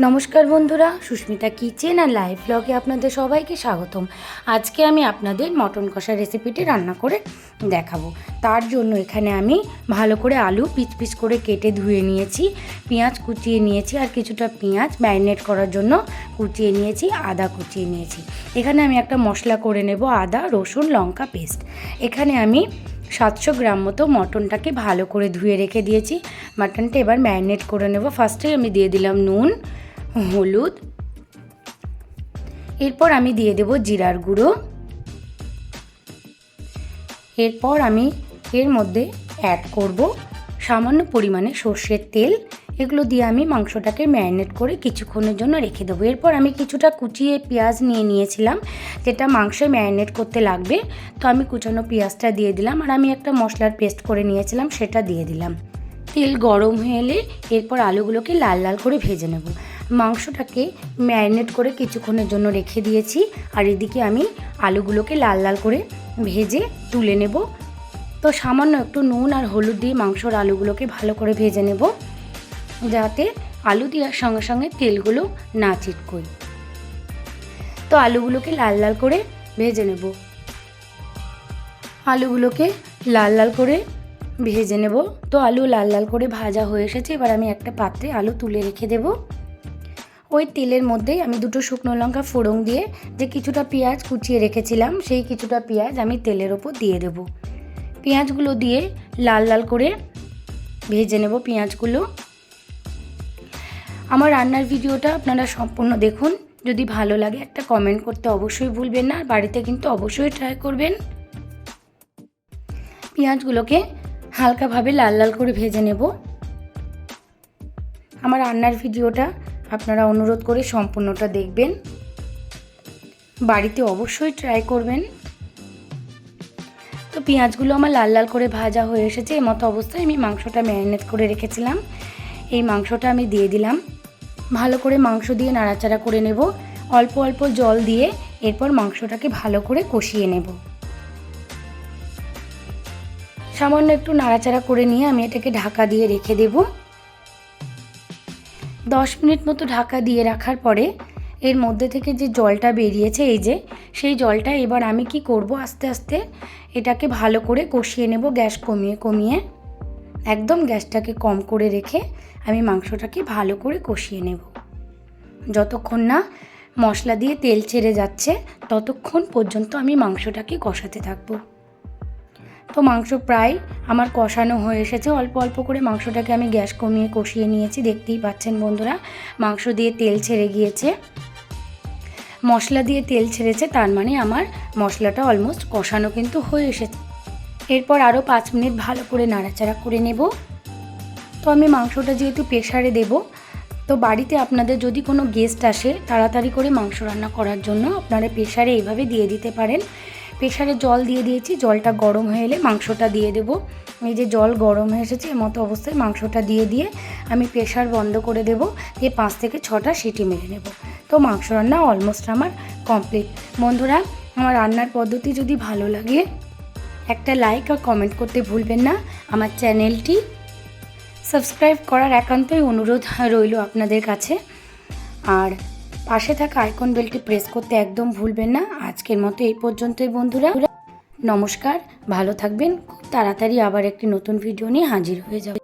নমস্কার বন্ধুরা, সুস্মিতা কিচেন আর লাইভ ব্লগে আপনাদের সবাইকে স্বাগতম। আজকে আমি আপনাদের মটন কষা রেসিপিটি রান্না করে দেখাবো। তার জন্য এখানে আমি ভালো করে আলু পিচ পিচ করে কেটে ধুয়ে নিয়েছি, পেঁয়াজ কুচিয়ে নিয়েছি, আর কিছুটা পেঁয়াজ ম্যারিনেট করার জন্য কুচিয়ে নিয়েছি, আদা কুচিয়ে নিয়েছি। এখানে আমি একটা মশলা করে নেব, আদা রসুন লঙ্কা পেস্ট। এখানে আমি 700 গ্রাম মতো মটনটাকে ভালো করে ধুয়ে রেখে দিয়েছি। মাটনটা এবার ম্যারিনেট করে নেব। ফার্স্টে আমি দিয়ে দিলাম নুন, হলুদ, এরপর আমি দিয়ে দেব জিরার গুঁড়ো, এরপর আমি এর মধ্যে অ্যাড করব সামান্য পরিমাণে সর্ষের তেল। এগুলো দিয়ে আমি মাংসটাকে ম্যারিনেট করে কিছুক্ষণের জন্য রেখে দেবো। এরপর আমি কিছুটা কুচিয়ে পেঁয়াজ নিয়ে নিয়েছিলাম, যেটা মাংসে ম্যারিনেট করতে লাগবে। তো আমি কুচানো পেঁয়াজটা দিয়ে দিলাম, আর আমি একটা মশলার পেস্ট করে নিয়েছিলাম, সেটা দিয়ে দিলাম। তেল গরম হয়ে এলে এরপর আলুগুলোকে লাল লাল করে ভেজে নেব। মাংসটাকে ম্যারিনেট করে কিছুক্ষণের জন্য রেখে দিয়েছি, আর এদিকে আমি আলুগুলোকে লাল লাল করে ভেজে তুলে নেব। তো সামান্য একটু নুন আর হলুদ দিয়ে মাংসর আলুগুলোকে ভালো করে ভেজে নেব, যাতে আলু দেওয়ার সঙ্গে সঙ্গে তেলগুলো না ছিটকোয়। তো আলুগুলোকে লাল লাল করে ভেজে নেব। আলুগুলোকে লাল লাল করে ভেজে নেব। তো আলু লাল লাল করে ভাজা হয়ে এসেছে। এবার আমি একটা পাত্রে আলু তুলে রেখে দেব। ওই তেলের মধ্যেই আমি দুটো শুকনো লঙ্কা ফোড়ন দিয়ে যে কিছুটা পেঁয়াজ কুচিয়ে রেখেছিলাম, সেই কিছুটা পেঁয়াজ আমি তেলের ওপর দিয়ে দেব। পেঁয়াজগুলো দিয়ে লাল লাল করে ভেজে নেব পেঁয়াজগুলো। আমার রান্নার ভিডিওটা আপনারা সম্পূর্ণ দেখুন। যদি ভালো লাগে একটা কমেন্ট করতে অবশ্যই ভুলবেন না, আর বাড়িতে কিন্তু অবশ্যই ট্রাই করবেন। পেঁয়াজগুলোকে হালকাভাবে লাল লাল করে ভেজে নেব। আমার রান্নার ভিডিওটা আপনারা অনুরোধ করে সম্পূর্ণটা দেখবেন, বাড়িতে অবশ্যই ট্রাই করবেন। তো পেঁয়াজগুলো আমার লাল লাল করে ভাজা হয়ে এসেছে। এই মতো অবস্থায় আমি মাংসটা ম্যারিনেট করে রেখেছিলাম, এই মাংসটা আমি দিয়ে দিলাম। ভালো করে মাংস দিয়ে নাড়াচাড়া করে নেব, অল্প অল্প জল দিয়ে। এরপর মাংসটাকে ভালো করে কষিয়ে নেব। সামান্য একটু নাড়াচাড়া করে নিয়ে আমি এটাকে ঢাকা দিয়ে রেখে দেব। 10 মিনিট মতো ঢাকা দিয়ে রাখার পরে এর মধ্যে থেকে যে জলটা বেরিয়েছে, এই যে সেই জলটা এবার আমি কি করব, আস্তে আস্তে এটাকে ভালো করে কষিয়ে নেব। গ্যাস কমিয়ে কমিয়ে একদম গ্যাসটাকে কম করে রেখে আমি মাংসটাকে ভালো করে কষিয়ে নেব। যতক্ষণ না মশলা দিয়ে তেল ছেড়ে যাচ্ছে ততক্ষণ পর্যন্ত আমি মাংসটাকে কষাতে থাকবো। তো মাংস প্রায় আমার কষানো হয়ে এসেছে। অল্প অল্প করে মাংসটাকে আমি গ্যাস কমিয়ে কষিয়ে নিয়েছি। দেখতেই পাচ্ছেন বন্ধুরা, মাংস দিয়ে তেল ছেড়ে গিয়েছে, মশলা দিয়ে তেল ছেড়েছে, তার মানে আমার মশলাটা অলমোস্ট কষানো কিন্তু হয়ে এসেছে। এরপর আরও 5 মিনিট ভালো করে নাড়াচাড়া করে নেব। তো আমি মাংসটা যেহেতু প্রেসারে দেব, তো বাড়িতে আপনাদের যদি কোনো গেস্ট আসে তাড়াতাড়ি করে মাংস রান্না করার জন্য আপনারা প্রেসারে এইভাবে দিয়ে দিতে পারেন। প্রেসারে জল দিয়ে দিয়েছি, জলটা গরম হয়ে এলে মাংসটা দিয়ে দেব। এই যে জল গরম হয়ে এসেছে, এর মতো অবস্থায় মাংসটা দিয়ে আমি প্রেসার বন্ধ করে দেব, দিয়ে 5 থেকে 6টা সিটি মেরে নেব। তো মাংস রান্না অলমোস্ট আমার কমপ্লিট। বন্ধুরা, আমার রান্নার পদ্ধতি যদি ভালো লাগে একটা লাইক আর কমেন্ট করতে ভুলবেন না। আমার চ্যানেলটি সাবস্ক্রাইব করার একান্তই অনুরোধ রইল আপনাদের কাছে, আর পাশে থাকা আইকন বেলটি প্রেস করতে একদম ভুলবেন না। আজকের মতো এই পর্যন্তই বন্ধুরা, নমস্কার, ভালো থাকবেন। খুব তাড়াতাড়ি আবার একটি নতুন ভিডিও নিয়ে হাজির হয়ে যাবে।